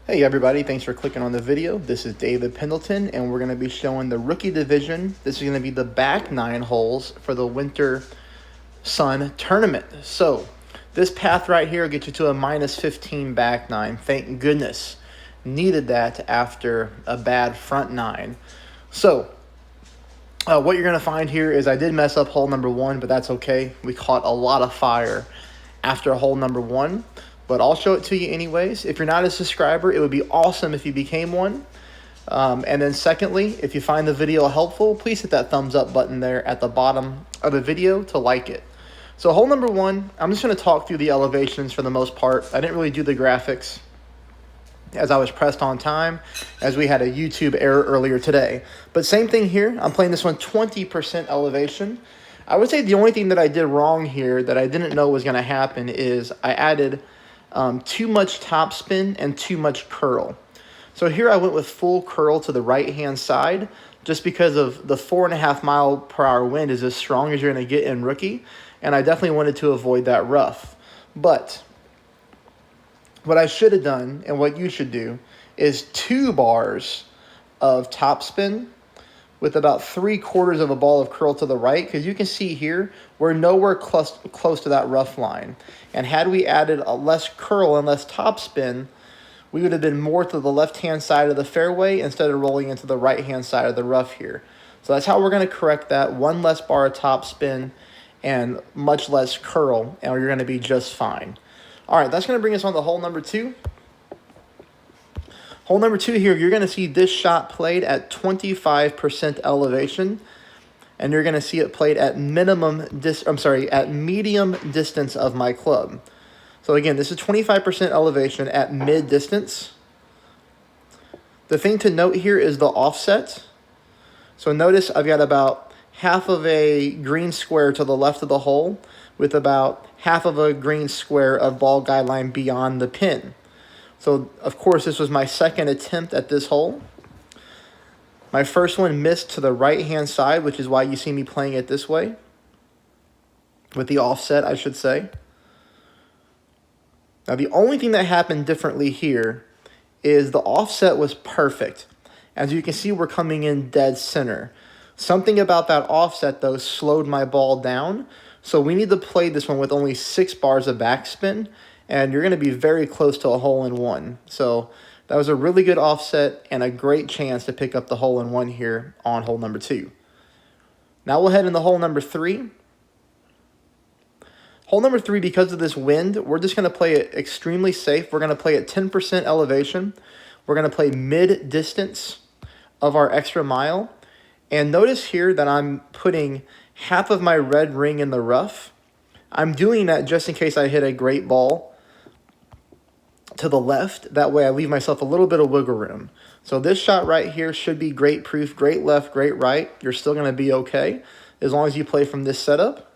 Hey everybody, thanks for clicking on the video. This is David Pendleton and we're going to be showing the rookie division. This is going to be the back 9 holes for the Winter Sun Tournament. So this path right here will get you to a minus 15 back 9. Thank goodness. Needed that after a bad front 9. So what you're going to find here is I did mess up hole number 1, but that's okay. We caught a lot of fire after hole number 1. But I'll show it to you anyways. If you're not a subscriber, it would be awesome if you became one. And then secondly, if you find the video helpful, please hit that thumbs up button there at the bottom of the video to like it. So hole number 1, I'm just going to talk through the elevations for the most part. I didn't really do the graphics as I was pressed on time, as we had a YouTube error earlier today. But same thing here. I'm playing this one 20% elevation. I would say the only thing that I did wrong here that I didn't know was going to happen is I added too much topspin and too much curl. So here I went with full curl to the right-hand side just because of the 4.5 mile per hour wind is as strong as you're going to get in rookie, and I definitely wanted to avoid that rough. But what I should have done and what you should do is 2 bars of topspin with about 3/4 of a ball of curl to the right, because you can see here we're nowhere close to that rough line. And had we added a less curl and less topspin, we would have been more to the left-hand side of the fairway instead of rolling into the right-hand side of the rough here. So that's how we're going to correct that. 1 less bar of topspin and much less curl, and you're going to be just fine. All right, that's going to bring us on to hole number 2. Hole number 2 here, you're going to see this shot played at 25% elevation, and you're going to see it played at medium distance of my club. So again, this is 25% elevation at mid distance. The thing to note here is the offset. So notice I've got about half of a green square to the left of the hole with about half of a green square of ball guideline beyond the pin. So, of course, this was my second attempt at this hole. My first one missed to the right-hand side, which is why you see me playing it this way. With the offset, I should say. Now, the only thing that happened differently here is the offset was perfect. As you can see, we're coming in dead center. Something about that offset, though, slowed my ball down. So we need to play this one with only 6 bars of backspin, and you're going to be very close to a hole-in-one. So that was a really good offset and a great chance to pick up the hole-in-one here on hole number 2. Now we'll head into hole number 3. Hole number 3, because of this wind, we're just going to play it extremely safe. We're going to play at 10% elevation. We're going to play mid-distance of our extra mile. And notice here that I'm putting half of my red ring in the rough. I'm doing that just in case I hit a great ball to the left. That way I leave myself a little bit of wiggle room. So this shot right here should be great proof, great left, great right. You're still going to be okay as long as you play from this setup.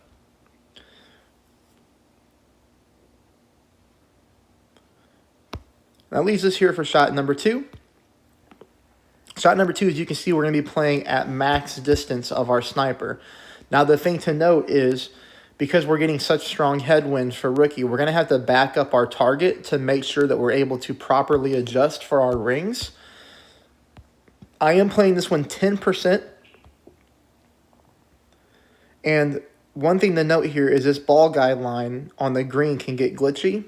That leaves us here for shot number 2. Shot number 2, as you can see, we're going to be playing at max distance of our sniper. Now the thing to note is, because we're getting such strong headwinds for rookie, we're going to have to back up our target to make sure that we're able to properly adjust for our rings. I am playing this one 10%. And one thing to note here is this ball guideline on the green can get glitchy.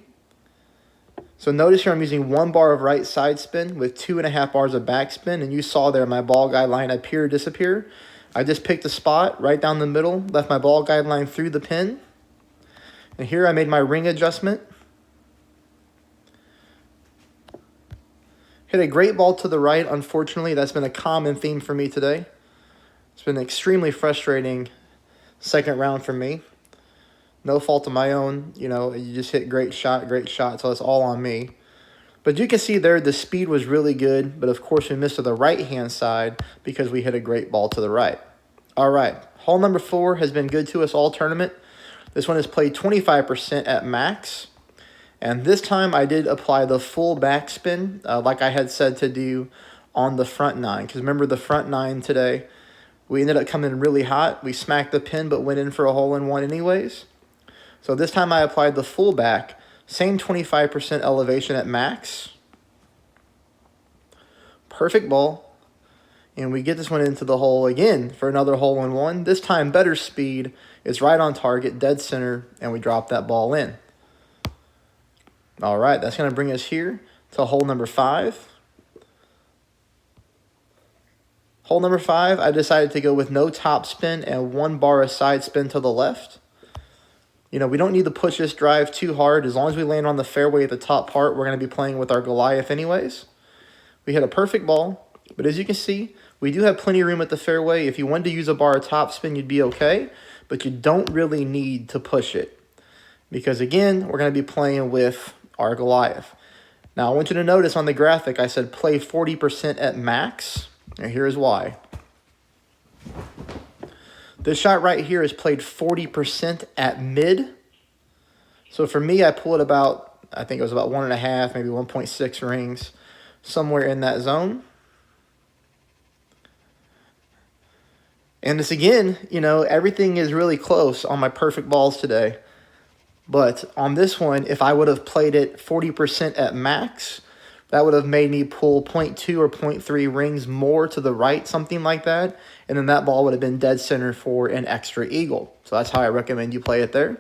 So notice here I'm using 1 bar of right side spin with 2.5 bars of backspin. And you saw there my ball guideline appear, disappear. I just picked a spot right down the middle, left my ball guideline through the pin. And here I made my ring adjustment. Hit a great ball to the right. Unfortunately, that's been a common theme for me today. It's been an extremely frustrating second round for me. No fault of my own. You know, you just hit great shot, so it's all on me. But you can see there the speed was really good, but of course we missed to the right-hand side because we hit a great ball to the right. All right, hole number 4 has been good to us all tournament. This one is played 25% at max. And this time I did apply the full backspin like I had said to do on the front 9. Because remember the front 9 today, we ended up coming in really hot. We smacked the pin but went in for a hole-in-one anyways. So this time I applied the full back. Same 25% elevation at max. perfect ball. And we get this one into the hole again for another hole in one. This time, better speed. It's right on target, dead center, and we drop that ball in. All right, that's going to bring us here to hole number 5. Hole number 5, I decided to go with no top spin and 1 bar of side spin to the left. You know, we don't need to push this drive too hard. As long as we land on the fairway at the top part, we're going to be playing with our Goliath anyways. We hit a perfect ball, but as you can see, we do have plenty of room at the fairway. If you wanted to use a bar of top spin, you'd be okay, but you don't really need to push it because, again, we're going to be playing with our Goliath. Now, I want you to notice on the graphic, I said play 40% at max, and here's why. This shot right here is played 40% at mid. So for me, I pulled about, I think it was about 1.5, maybe 1.6 rings, somewhere in that zone. And this again, you know, everything is really close on my perfect balls today. But on this one, if I would have played it 40% at max, that would have made me pull 0.2 or 0.3 rings more to the right, something like that. And then that ball would have been dead center for an extra eagle. So that's how I recommend you play it there.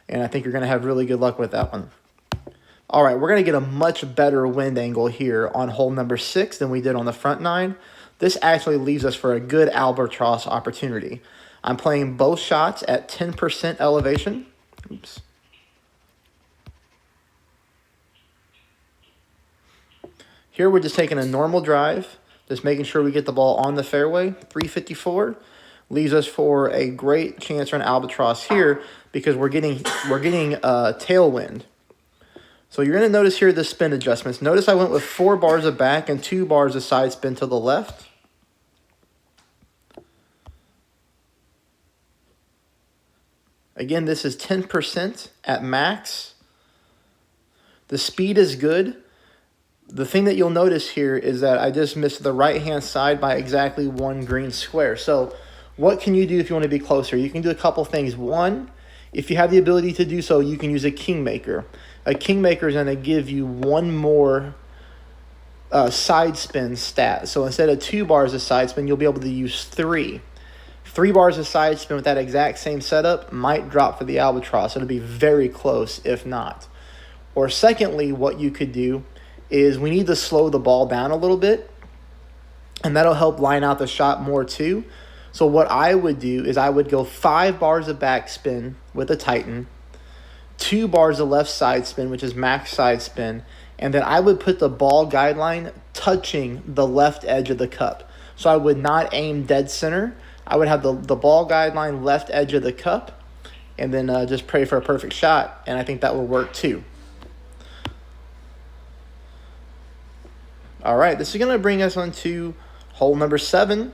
And I think you're going to have really good luck with that one. All right, we're going to get a much better wind angle here on hole number 6 than we did on the front 9. This actually leaves us for a good albatross opportunity. I'm playing both shots at 10% elevation. Oops. Here we're just taking a normal drive, just making sure we get the ball on the fairway. 354 leaves us for a great chance for an albatross here because we're getting tailwind. So you're going to notice here the spin adjustments. Notice I went with 4 bars of back and 2 bars of side spin to the left. Again, this is 10% at max. The speed is good. The thing that you'll notice here is that I just missed the right-hand side by exactly 1 green square. So what can you do if you want to be closer? You can do a couple things. One, if you have the ability to do so, you can use a kingmaker. A kingmaker is going to give you 1 more side spin stat. So instead of 2 bars of side spin, you'll be able to use 3. 3 bars of side spin with that exact same setup might drop for the albatross. It'll be very close if not. Or secondly, what you could do is we need to slow the ball down a little bit, and that'll help line out the shot more too. So what I would do is I would go 5 bars of backspin with a Titan, 2 bars of left side spin, which is max side spin, and then I would put the ball guideline touching the left edge of the cup. So I would not aim dead center. I would have the ball guideline left edge of the cup, and then just pray for a perfect shot, and I think that will work too. All right, this is going to bring us on to hole number 7.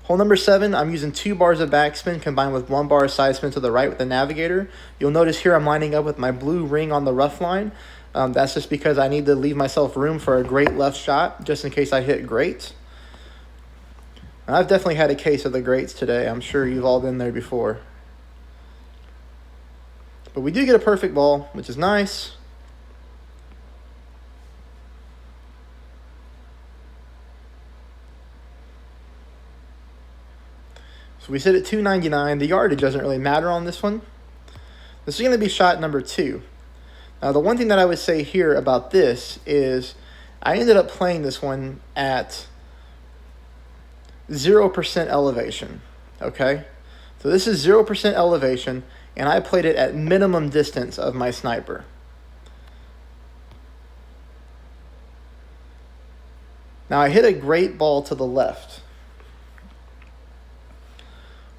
Hole number 7, I'm using 2 bars of backspin combined with 1 bar of side spin to the right with the navigator. You'll notice here I'm lining up with my blue ring on the rough line. That's just because I need to leave myself room for a great left shot just in case I hit great. And I've definitely had a case of the greats today. I'm sure you've all been there before. But we do get a perfect ball, which is nice. So we sit at 299. The yardage doesn't really matter on this one. This is going to be shot number 2. Now, the one thing that I would say here about this is I ended up playing this one at 0% elevation, okay? So this is 0% elevation, and I played it at minimum distance of my sniper. Now, I hit a great ball to the left.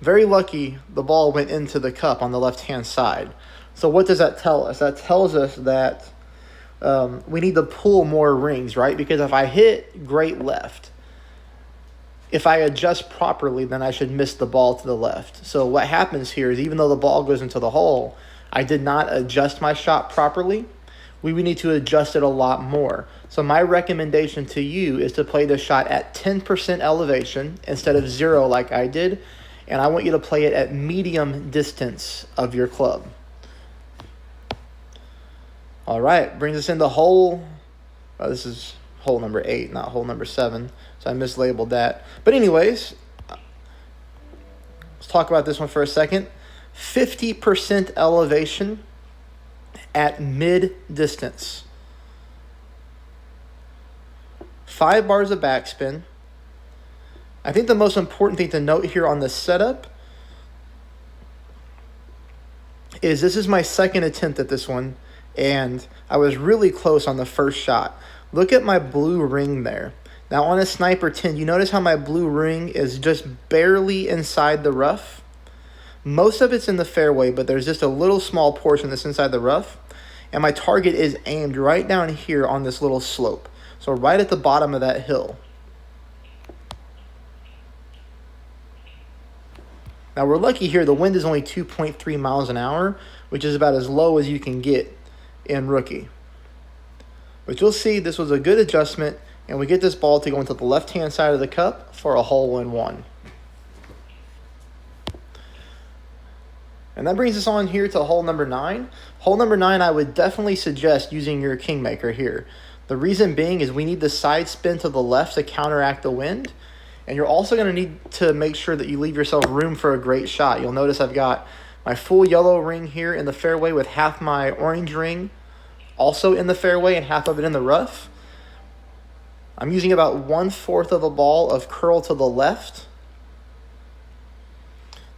Very lucky the ball went into the cup on the left-hand side. So what does that tell us? That tells us that we need to pull more rings, right? Because if I hit great left, if I adjust properly, then I should miss the ball to the left. So what happens here is even though the ball goes into the hole, I did not adjust my shot properly. We would need to adjust it a lot more. So my recommendation to you is to play the shot at 10% elevation instead of 0 like I did. And I want you to play it at medium distance of your club. All right, brings us into hole. This is hole number 8, not hole number 7. So I mislabeled that. But anyways, let's talk about this one for a second. 50% elevation at mid distance. 5 bars of backspin. I think the most important thing to note here on this setup is this is my second attempt at this one, and I was really close on the first shot. Look at my blue ring there. Now on a Sniper 10, you notice how my blue ring is just barely inside the rough? Most of it's in the fairway, but there's just a little small portion that's inside the rough. And my target is aimed right down here on this little slope. So right at the bottom of that hill. Now we're lucky here, the wind is only 2.3 miles an hour, which is about as low as you can get in rookie. But you'll see this was a good adjustment, and we get this ball to go into the left-hand side of the cup for a hole-in-one. And that brings us on here to hole number 9. Hole number 9, I would definitely suggest using your Kingmaker here. The reason being is we need the side spin to the left to counteract the wind. And you're also going to need to make sure that you leave yourself room for a great shot. You'll notice I've got my full yellow ring here in the fairway with half my orange ring also in the fairway and half of it in the rough. I'm using about 1/4 of a ball of curl to the left.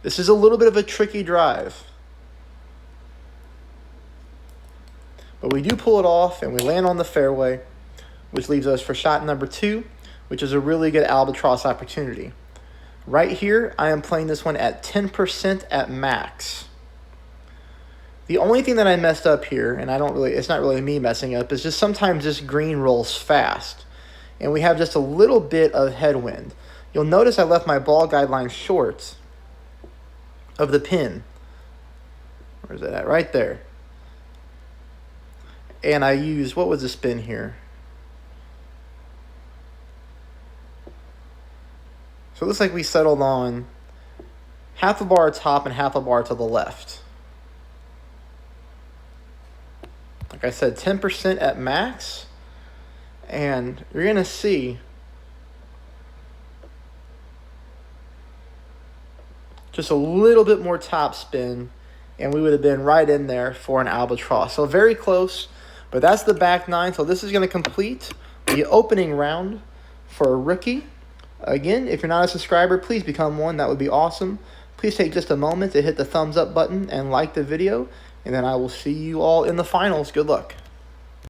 This is a little bit of a tricky drive, but we do pull it off and we land on the fairway, which leaves us for shot number 2, which is a really good albatross opportunity. Right here, I am playing this one at 10% at max. The only thing that I messed up here, and it's not really me messing up, is just sometimes this green rolls fast, and we have just a little bit of headwind. You'll notice I left my ball guideline short of the pin. Where's it at? Right there. And I used, what was the spin here? So it looks like we settled on half a bar top and half a bar to the left. Like I said, 10% at max. And you're going to see just a little bit more top spin, and we would have been right in there for an albatross. So very close, but that's the back 9. So this is going to complete the opening round for a rookie. Again, if you're not a subscriber, please become one. That would be awesome. Please take just a moment to hit the thumbs up button and like the video, and then I will see you all in the finals. Good luck.